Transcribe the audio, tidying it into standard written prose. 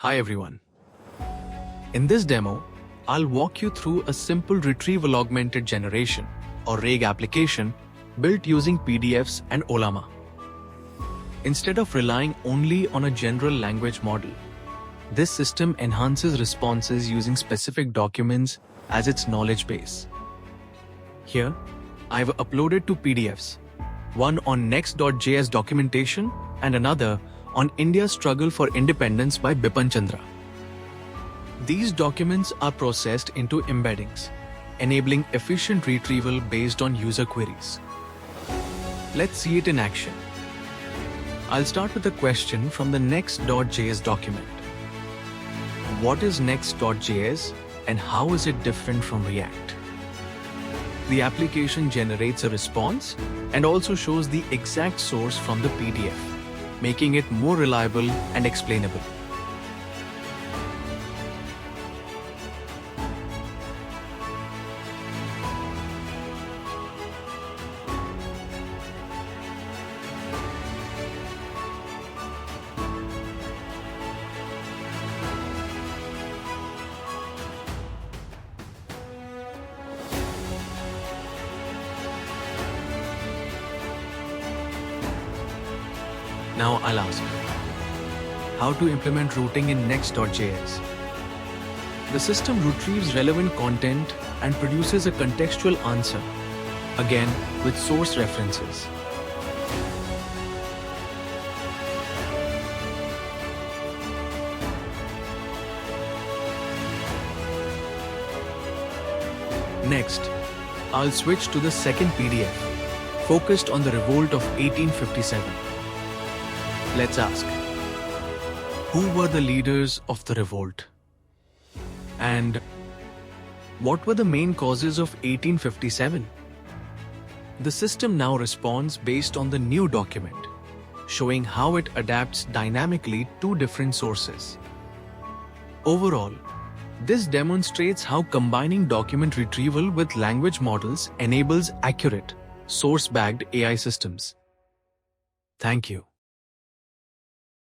Hi everyone. In this demo, I'll walk you through a simple Retrieval-Augmented Generation or RAG application built using PDFs and Ollama. Instead of relying only on a general language model, this system enhances responses using specific documents as its knowledge base. Here, I've uploaded two PDFs, one on Next.js Documentation and another on India's Struggle for Independence by Bipan Chandra. These documents are processed into embeddings, enabling efficient retrieval based on user queries. Let's see it in action. I'll start with a question from the Next.js document. What is Next.js and how is it different from React? The application generates a response and also shows the exact source from the PDF, making it more reliable and explainable. Now I'll ask, how to implement routing in Next.js? The system retrieves relevant content and produces a contextual answer, again with source references. Next, I'll switch to the second PDF, focused on the Revolt of 1857. Let's ask, who were the leaders of the revolt? And what were the main causes of 1857? The system now responds based on the new document, showing how it adapts dynamically to different sources. Overall, this demonstrates how combining document retrieval with language models enables accurate, source-backed AI systems. Thank you.